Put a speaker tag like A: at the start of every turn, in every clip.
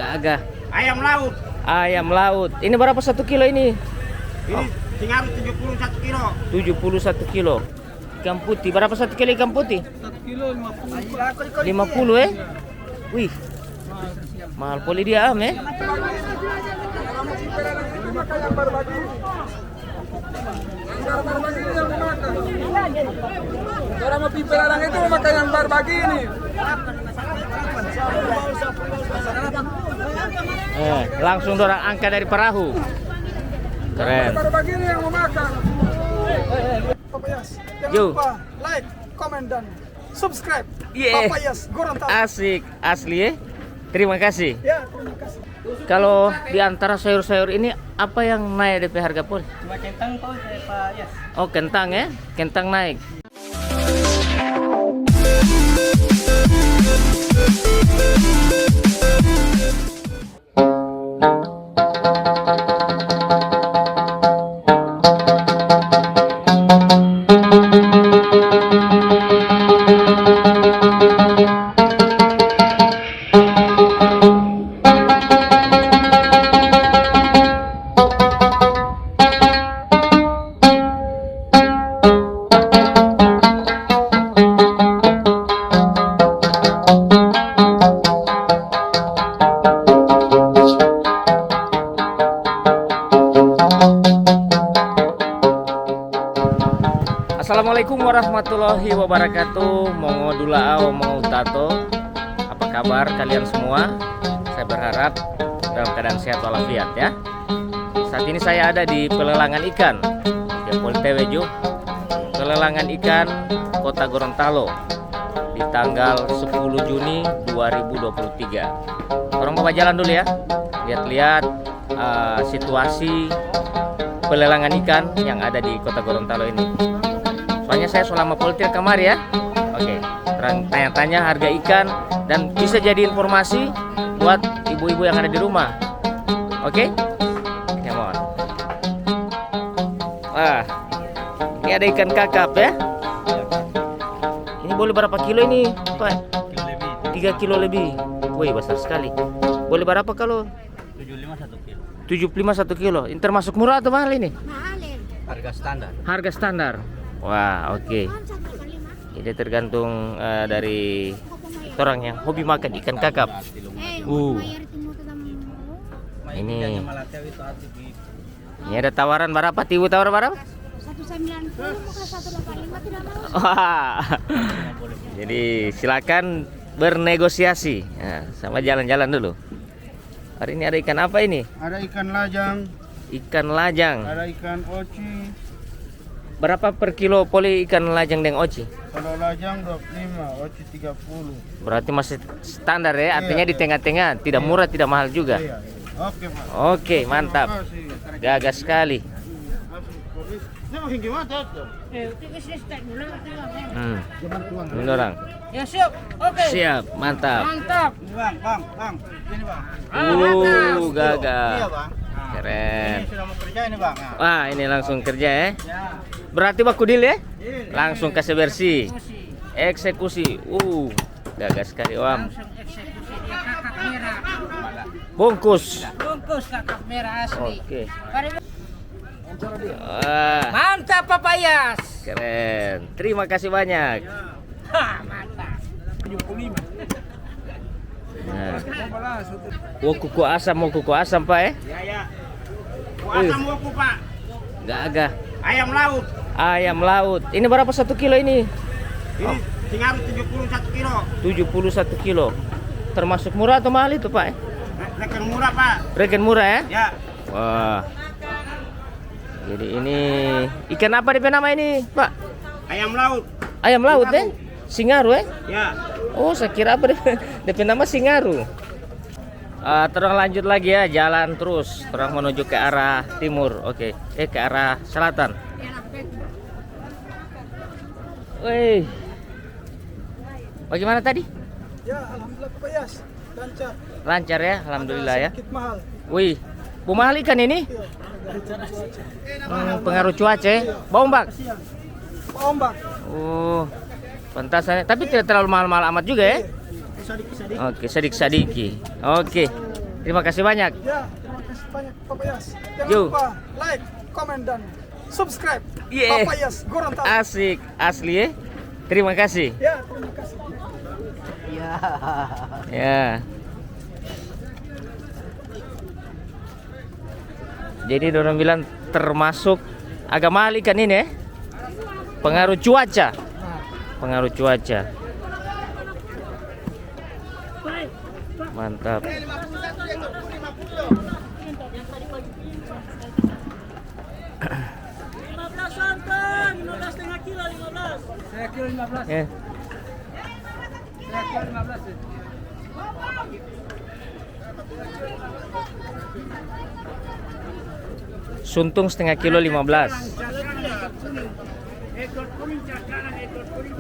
A: Gagah.
B: Ayam laut.
A: Ayam laut. Ini berapa 1 kilo ini?
B: Ini Singaru 71 kilo.
A: 71 kilo. Ikan putih. Berapa 1 kilo ikan putih?
B: 1 kilo 50.
A: 50 eh? Wih. Mahal poli dia am eh.
B: Orang mau piperang itu makan yang berbagi ini.
A: Langsung dorang angkat dari perahu. Keren.
B: Berbagi ini yang mau makan. Papayas. Jangan
A: Yo.
B: lupa like, comment dan subscribe.
A: Yeah.
B: Papayas Gorontalo.
A: Asik, asli ya. Terima kasih.
B: Ya, terima kasih.
A: Kalau di antara sayur-sayur ini apa yang naik DP harga pun?
B: Cuma kentang kok Pak Yas.
A: Oh, kentang ya. Kentang naik. Assalamualaikum warahmatullahi wabarakatuh. Mongo dulaau, mongo tato. Apa kabar kalian semua? Saya berharap dalam keadaan sehat walafiat ya. Saat ini saya ada di pelelangan ikan di Poltewejo. Pelelangan ikan Kota Gorontalo di tanggal 10 Juni 2023. Orang bawa jalan dulu ya. Lihat-lihat situasi pelelangan ikan yang ada di Kota Gorontalo ini. Soalnya saya selama politik kamari ya. Oke, tanya-tanya harga ikan dan bisa jadi informasi buat ibu-ibu yang ada di rumah. Oke, come on. Wah, ini ada ikan kakap ya. Ini boleh berapa kilo ini, Pak? 3 kilo lebih. Wih, besar sekali. Boleh berapa kalau?
B: 75 1 kilo.
A: 75 1 kilo. Ini termasuk murah atau mahal ini?
B: Harga standar.
A: Harga standar. Wah, oke. Ini tergantung dari orang yang hobi makan ikan kakap. Ini ada tawaran berapa? Tibu tawar berapa?
C: 190 bukan 185 tidak mau.
A: Wah. Jadi silakan bernegosiasi. Nah, sama jalan-jalan dulu. Hari ini ada ikan apa ini?
B: Ada ikan lajang,
A: Ikan lajang.
B: ada ikan oci.
A: Berapa per kilo poli ikan lajang dan oci?
B: Kalau lajang 25, oci 30.
A: Berarti masih standar ya, artinya di tengah-tengah, tidak murah, tidak mahal juga.
B: Iya. Oke, Pak.
A: Oke, mantap. Gagah sekali. Ini orang.
C: Ya siap. Oke.
A: Siap, mantap.
C: Mantap.
B: Bang. Ini, Bang.
A: Gagah.
B: Iya, Bang.
A: Keren.
B: Ini sudah mau kerja ini, Bang. Nah.
A: Wah, ini langsung kerja ya.
B: Ya.
A: Berarti baku deal ya? Langsung kasih bersih. Eksekusi. Gagah sekali, Om.
C: Langsung eksekusi dia kakak merah.
A: Bungkus.
C: Bungkus kakak merah asli.
A: Oke.
C: Mari.
A: Wah,
C: Mantap Papayas.
A: keren. Terima kasih banyak.
C: Ha, mantap.
A: Nah. Mau kuku asam, Pak ya?
B: Ya. Asam woku, Pak.
A: Gagah.
B: Ayam laut.
A: Ayam laut. Ini berapa 1 kilo ini?
B: Ini Singaru 71 kilo.
A: 71 kilo. Termasuk murah atau mahal itu, Pak?
B: Rekan murah, Pak.
A: Regen murah ya?
B: Ya.
A: Wah. Jadi ini ikan apa DP nama ini, Pak?
B: Ayam laut.
A: Ayam laut ya? Singaru ya?
B: Ya.
A: Oh, saya kira apa DP nama Singaru. Terus lanjut lagi ya, jalan terus. Terus menuju ke arah timur. Oke. Ke arah selatan. Wih. Bagaimana tadi?
B: Ya, alhamdulillah Papayas. Lancar.
A: Lancar ya, alhamdulillah ya.
B: Sedikit mahal.
A: Wih, mahal ikan ini? Pengaruh cuaca ya? Ombak?
B: Ombak.
A: Oh, pantasannya. Tapi tidak terlalu mahal-mahal amat juga ya?
B: Sedikit-sedikit.
A: Oke, sadik-sadiki. Oke, Terima kasih banyak.
B: Ya, terima kasih banyak Papayas. Jangan
A: Yo.
B: lupa like, komen dan subscribe.
A: Yeah.
B: Papayas Gorontalo.
A: Asik, asli ya. Terima kasih.
B: Ya, terima kasih.
A: Ya. Jadi orang bilang termasuk agak mahal ikan ini ya. Pengaruh cuaca. Pengaruh cuaca. Mantap. Ya. Suntung setengah kilo 15.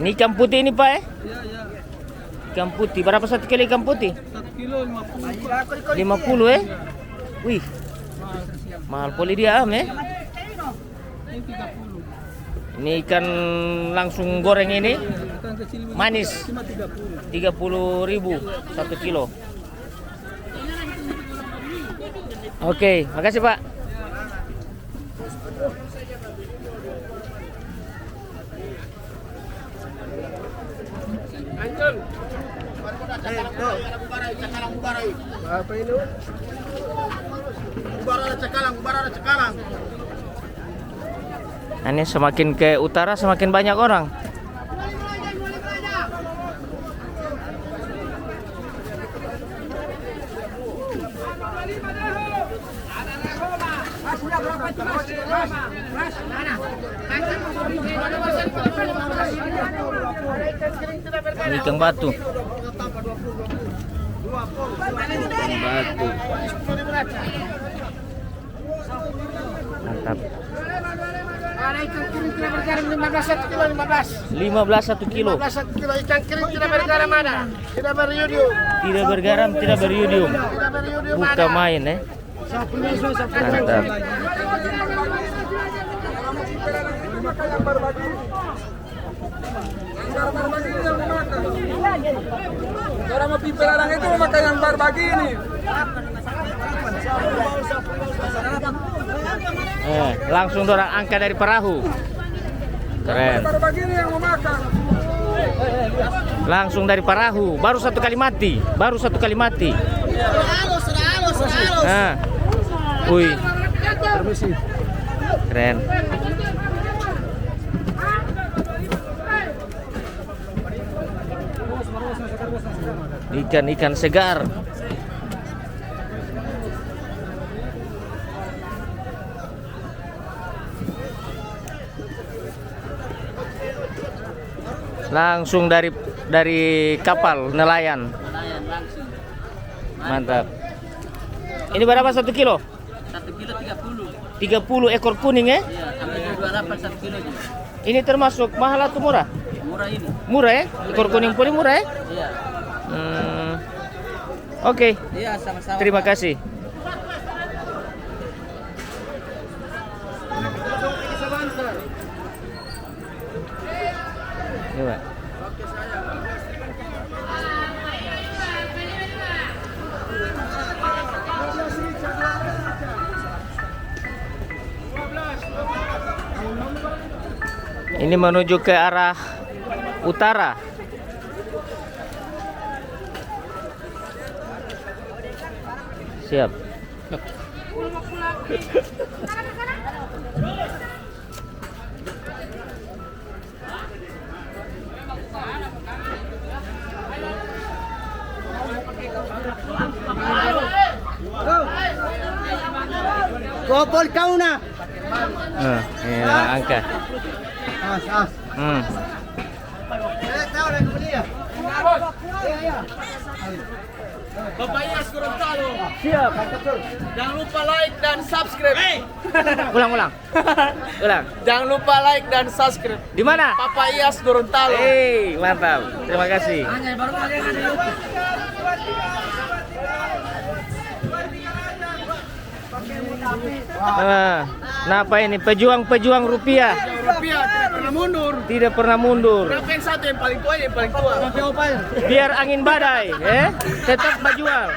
A: Ini ikan putih ini Pak ya? Ikan putih, berapa 1 kilo ikan putih?
B: 1 kilo 50.
A: 50 ya? Wih, mahal poli dia am ya?
B: Ini 30.
A: Ini ikan langsung goreng ini
B: Ikan kecil
A: manis,
B: cuma 30.
A: 30.000 1 kilo. Oke, makasih Pak.
B: Apa ini? Cekalang.
A: Ini semakin ke utara semakin banyak orang. Ini ikan batu. Batu. Mantap. 15 1 kilo.
B: 1 kilo ikan kering tidak bergaram ada. Tidak beriodium.
A: Tidak bergaram, tidak beriodium. Bukan main ya. Mantap.
B: Orang mau pipelarang itu memakai yang berbagi ini.
A: Langsung orang angkat dari perahu. Keren.
B: Berbagi ini yang memakan.
A: Langsung dari perahu. Baru 1 kali mati. Nah. Wih. Keren. Ikan segar. Langsung dari kapal nelayan. Mantap. Ini berapa 1 kilo?
D: 1 kilo 30.
A: 30 ekor kuning ya?
D: Iya, harganya 28 1 kilo juga.
A: Ini termasuk mahal atau murah?
D: Murah ini.
A: Murah ya? Ekor kuning pun murah ya?
D: Iya.
A: Oke.
D: Iya, sama-sama.
A: Terima kasih. Coba. Ini menuju ke arah utara. Siap.
D: Gopol kau na.
A: Nah, ini angka.
D: As.
B: Papayas Gorontalo.
A: Siap.
B: Jangan lupa like dan subscribe.
A: Ulang.
B: Jangan lupa like dan subscribe.
A: Di mana?
B: Papayas Gorontalo.
A: Mantap. Terima kasih. Nah, apa ini? Pejuang rupiah.
B: Rupiah tidak pernah mundur.
A: Tidak pernah mundur.
B: Berapa yang satu yang paling tua yang paling tua?
A: Biar angin badai, tetap berjuang.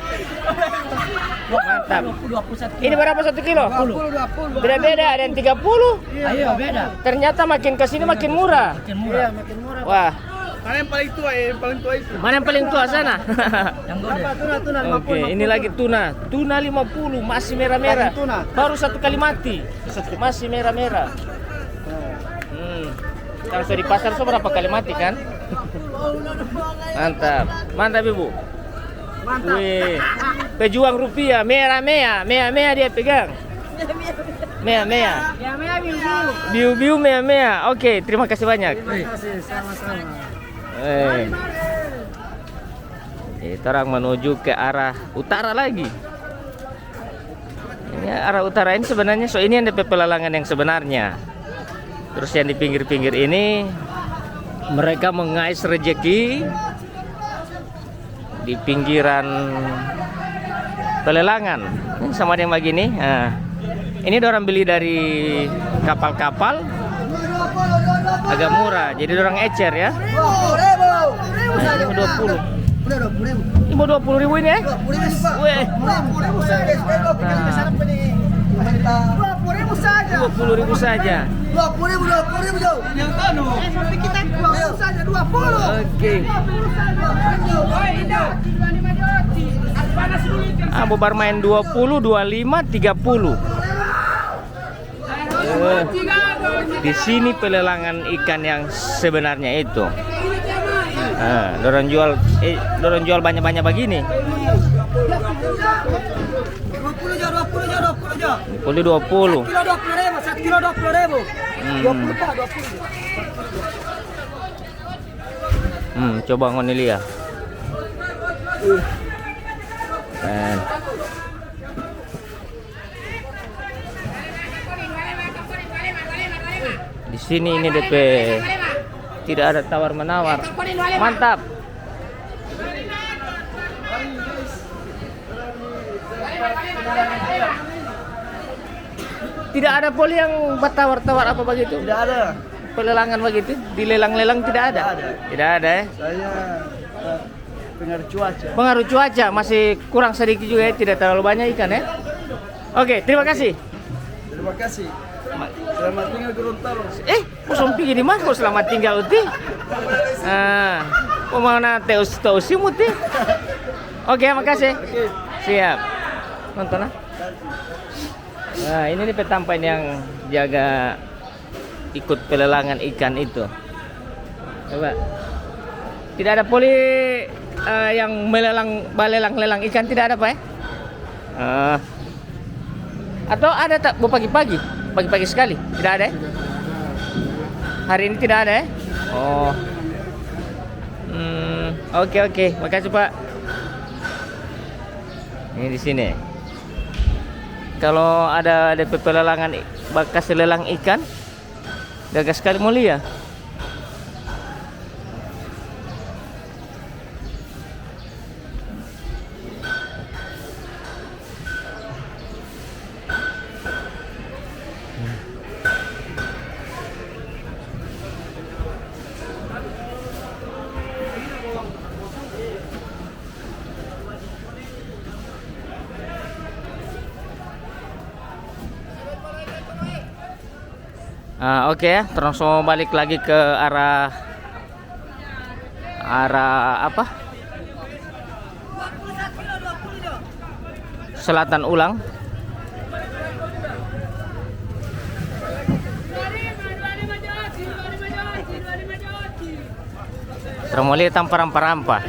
A: Mantap.
D: 21
A: Ini berapa 1 kilo?
B: 20.
A: Beda-beda, ada yang 30.
D: Ayo beda.
A: Ternyata makin kesini makin murah.
D: Makin murah.
B: Makin murah.
A: Wah,
B: Mana yang paling tua ya? Yang paling tua itu.
A: mana yang paling tua sana?
D: Yang gede.
B: Tuna 50.
A: Oke, ini lagi tuna. Tuna 50, masih merah-merah.
B: Lagi tuna.
A: Baru 1 kali mati. Masih merah-merah. Kalau sudah di pasar so berapa kali mati kan? Mantap. Mantap Ibu.
B: Mantap.
A: Wih. Pejuang rupiah, merah-merah. Merah-merah dia pegang. Merah-merah.
B: Ya, Mea Biu.
A: Biu-biu merah-merah. Oke, terima kasih banyak.
B: Terima kasih, sama-sama.
A: Kita orang menuju ke arah utara lagi. Ini arah utara ini sebenarnya ini ada pelelangan yang sebenarnya. Terus yang di pinggir-pinggir ini mereka mengais rejeki di pinggiran pelelangan. Ini sama yang begini. Nah, ini orang beli dari kapal-kapal agak murah. Jadi orang ecer ya. 20. Ini mau 20.000 ini ya? Weh.
B: 20.000 saja.
A: 20.000 saja.
B: 20.000 jauh. Tapi kita 20 saja 20.
A: Oke. Bobar main 20, 25, 30. Di sini pelelangan ikan yang sebenarnya itu. Nah, dorong jual banyak-banyak begini.
B: 20 jauh.
A: 20.
B: Kilo 20.000, 1 kilo 20.000. 20 Pak, 20.
A: Coba ngonilia. Dan di sini ini DP tidak ada tawar menawar. Mantap. Tidak ada poli yang bertawar-tawar apa begitu?
B: Tidak ada.
A: Pelelangan begitu, dilelang-lelang tidak ada. Tidak ada ya.
B: Saya pengaruh cuaca.
A: Pengaruh cuaca masih kurang sedikit juga ya, tidak terlalu banyak ikan ya. Oke, terima kasih.
B: Terima kasih. Selamat tinggal Gorontalo.
A: Kosong pergi di mana? Kau selamat tinggal uti. Pemana teus muti. Oke, makasih. Siap. Nonton lah. Nah, ini nih petampan yang jaga ikut pelelangan ikan itu. Coba. Tidak ada poli yang balelang-lelang ikan, tidak ada Pak ya? Atau ada tak pagi-pagi? Pagi-pagi sekali? Tidak ada ya? Hari ini tidak ada ya? Oh. Oke. Makasih Pak. Ini di sini. Kalau ada DP pelelangan bakas lelang ikan, gagah sekali mulia. Oke ya, terus balik lagi ke arah apa? Selatan ulang. Termoli tampar-rampa-rampa.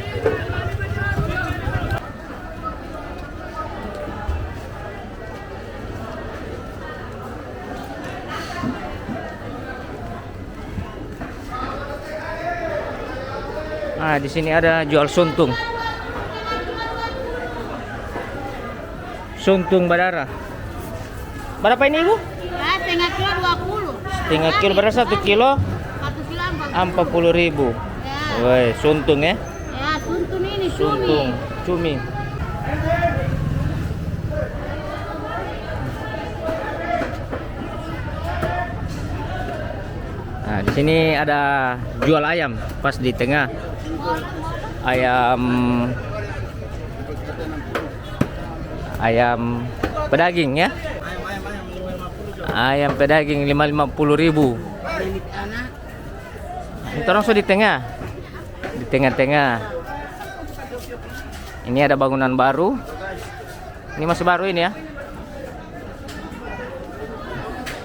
A: Nah, di sini ada jual suntung. Suntung badara. Berapa ini, Bu?
C: Ya, setengah kilo 20.
A: Setengah kilo berapa 1 kilo?
C: 1 kilo
A: 40.000.
C: Ya.
A: Woi, suntung ya.
C: Ya, suntung ini
A: Suntung, cumi. Nah, di sini ada jual ayam pas di tengah. ayam pedaging ya. Ayam pedaging 550.000. Itu langsung di tengah. Di tengah-tengah. Ini ada bangunan baru. Ini masih baru ini ya.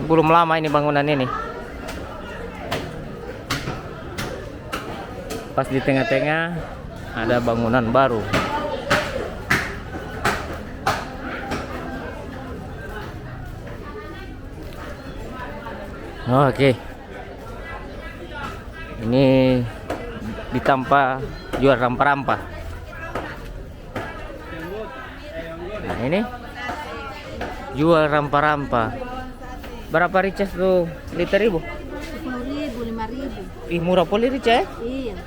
A: Belum lama ini bangunan ini. Pas di tengah-tengah ada bangunan baru. Oke. Ini ditampa jual rempah-rempah. Nah, ini jual rempah-rempah. Berapa rices tuh liter ibu?
C: 10.000, 5.000.
A: Ih, murah poli rices ya?
C: Iya.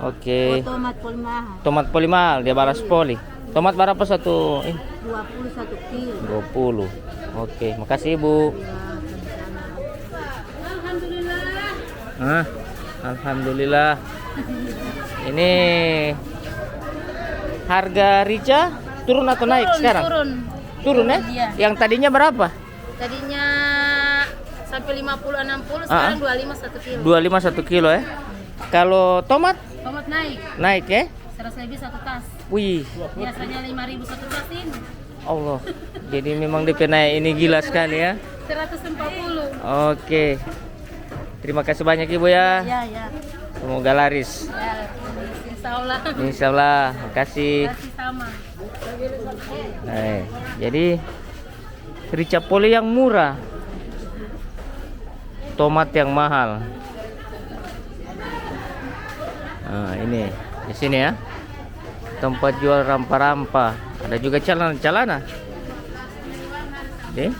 A: Oke.
C: Tomat poli mahal.
A: Tomat poli mahal, dia balas poli. Tomat berapa satu?
C: 21 kilo.
A: 20. Oke, makasih ibu. Ah, alhamdulillah. Ini harga rica turun atau naik sekarang? Turun ya?
C: Iya.
A: Yang tadinya berapa?
C: Tadinya sampai 50-60, sekarang 25 1 kilo.
A: 25 1 kilo ya. Kalau tomat
C: Tomat naik,
A: naik ya?
C: 100 lebih satu tas.
A: Wih,
C: Biasanya 5.000 satu tas ini.
A: Allah. Jadi memang DP naik ini gila sekali ya.
C: 140.
A: Oke. Terima kasih banyak ibu ya.
C: Ya, ya.
A: Semoga laris.
C: Ya, insya Allah.
A: Insya Allah. Makasih.
C: Kasih sama.
A: Jadi rica poli yang murah, tomat yang mahal. Nah, ini di sini ya, tempat jual rempah-rempah. Ada juga celana-celana. Deh.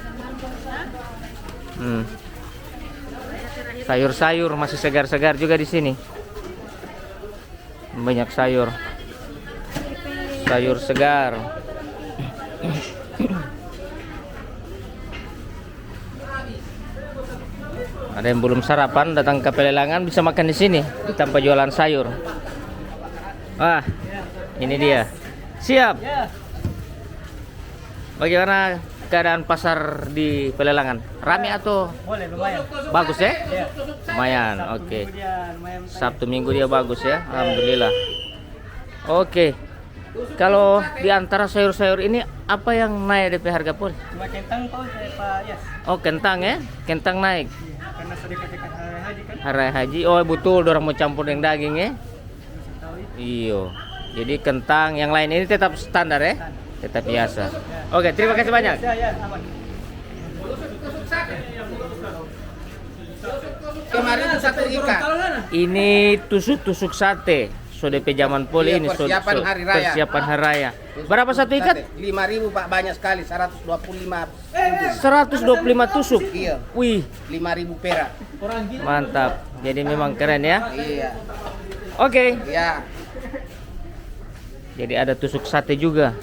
A: Sayur-sayur masih segar-segar juga di sini. Banyak sayur. Sayur segar. Ada yang belum sarapan datang ke pelelangan bisa makan di sini tanpa jualan sayur. Ah, ini dia. Siap. Bagaimana keadaan pasar di pelelangan? Rame atau?
D: Boleh, lumayan.
A: Bagus ya?
D: Iya.
A: Lumayan. Oke.
D: Kemudian lumayan.
A: Sabtu Minggu dia bagus ya. Alhamdulillah. Oke. Kalau di antara sayur-sayur ini apa yang naik DP harga pun?
D: Cuma kentang kok saya Pak Yas.
A: Oh, kentang ya? Kentang naik.
D: Karena sudah dekat hari haji kan.
A: Hari haji. Oh, betul orang mau campur dengan daging ya.
D: Tahu itu.
A: Iyo. Jadi kentang yang lain ini tetap standar ya? Tetap biasa. Oke, terima kasih banyak.
D: Ya, ya, aman.
B: Kemarin satu ikan.
A: Ini tusuk-tusuk sate. So DP zaman poli
B: Iya,
A: ini
B: persiapan hari raya.
A: persiapan hari raya. Berapa satu ikat?
B: 5.000 Pak, banyak sekali, 125.
A: 125 tusuk.
B: Iya,
A: Wih,
B: 5.000 perak.
A: mantap. Jadi memang keren ya.
B: Iya.
A: Oke.
B: Iya.
A: Jadi ada tusuk sate juga.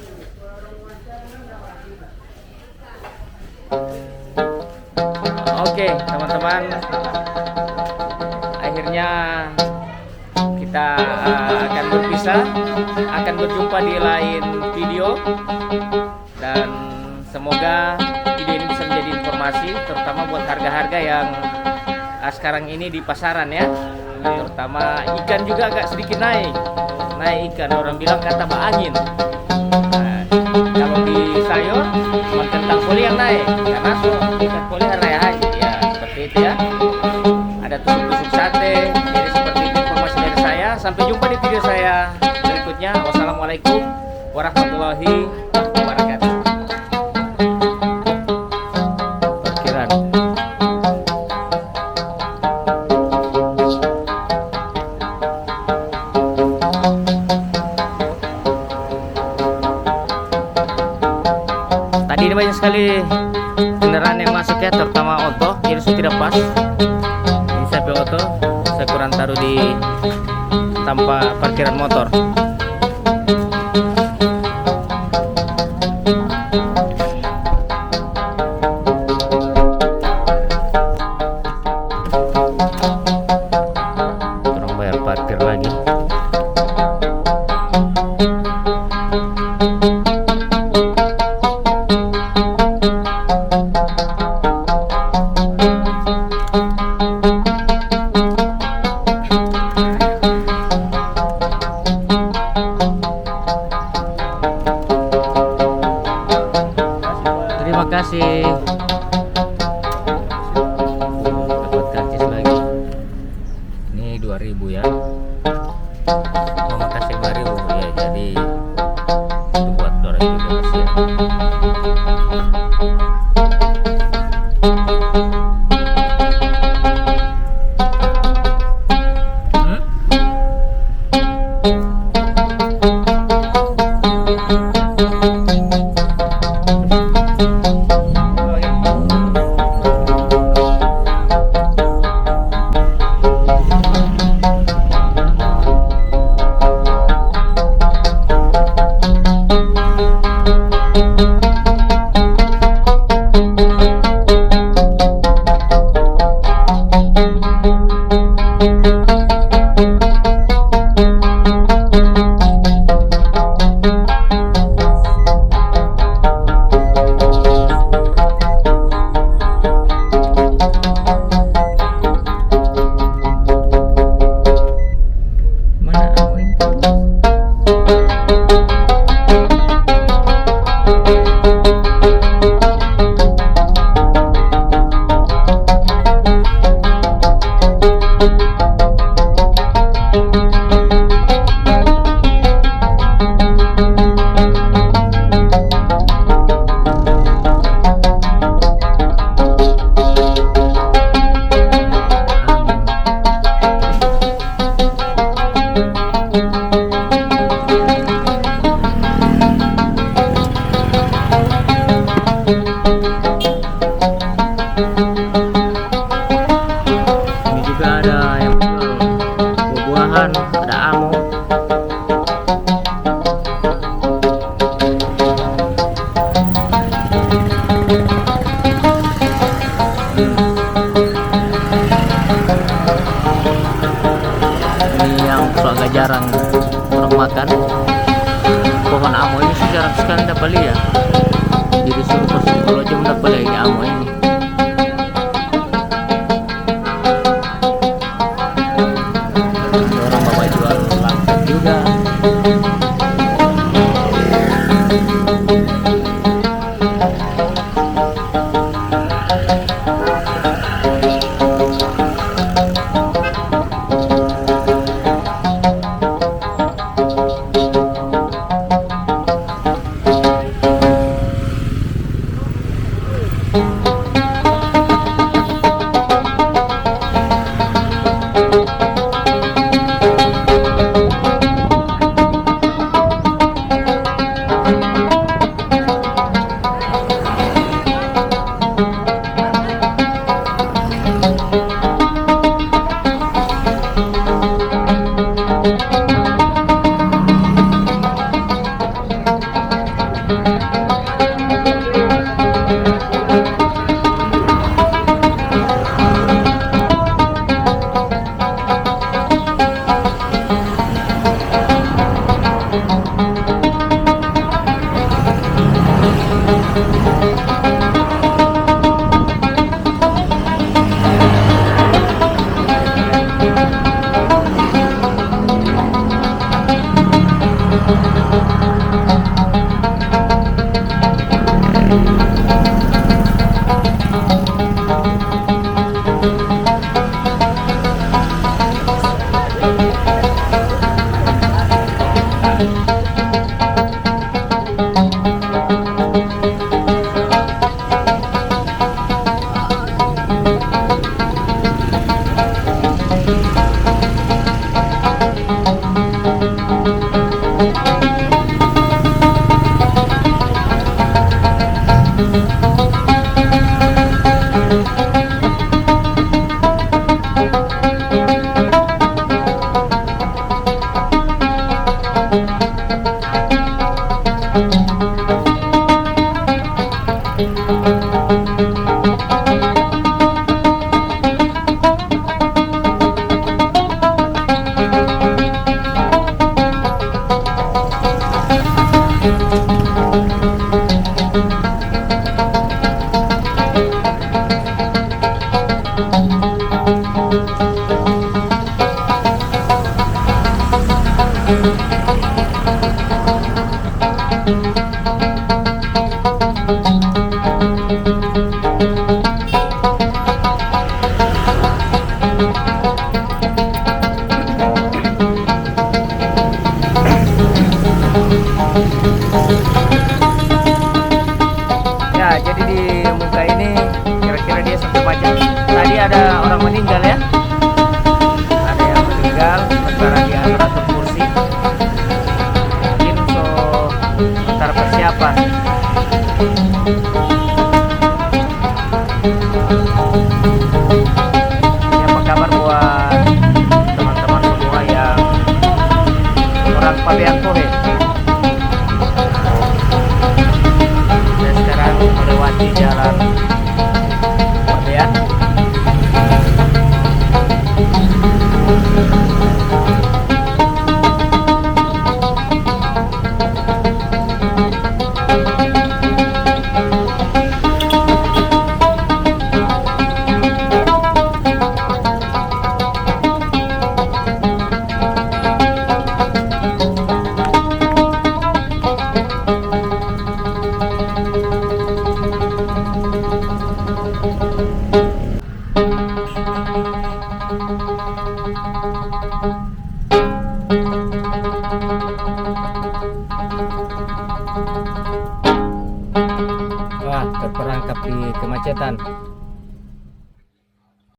A: Oke, teman-teman. Akhirnya kita akan berpisah, akan berjumpa di lain video, dan semoga video ini bisa menjadi informasi terutama buat harga-harga yang sekarang ini di pasaran ya. Terutama ikan juga agak sedikit naik ikan, orang bilang kata angin. Nah, kalau di sayur cuma kentang poli yang naik karena ikan poli hari raya haji ya, seperti itu ya. Ada tusuk-tusuk sate. Jadi seperti itu informasi dari saya. Sampai jumpa di video saya berikutnya. Wassalamualaikum warahmatullahi wabarakatuh. Parkiran. Tadi ini banyak sekali kendaraan yang masuk ya, terutama oto. Jadi saya tidak pas. Ini saya pakai oto, saya kurang taruh di tanpa parkiran motor. Orang bayar parkir lagi. kasih. Dapat karcis lagi. Ini 2000 ya. Mama kasih 2000 ya, jadi itu buat Dora juga kasihan. Ini juga ada yang jual buah-buahan, ada amo. Ini yang agak jarang orang makan. Pohon amo ini sih jarang sekali dapat beli ya. Jadi suruh kalau jam dapat beli ini amo ini. Orang bawa jual langsung juga. meninggal ya. Ada yang meninggal sementara dia atur kursi. Mungkin so sebentar persiapan. Ini apa kabar buat teman-teman semua yang orang Pabean Pohe? Saya sekarang melewati jalan Pabean. Wah, terperangkap di kemacetan.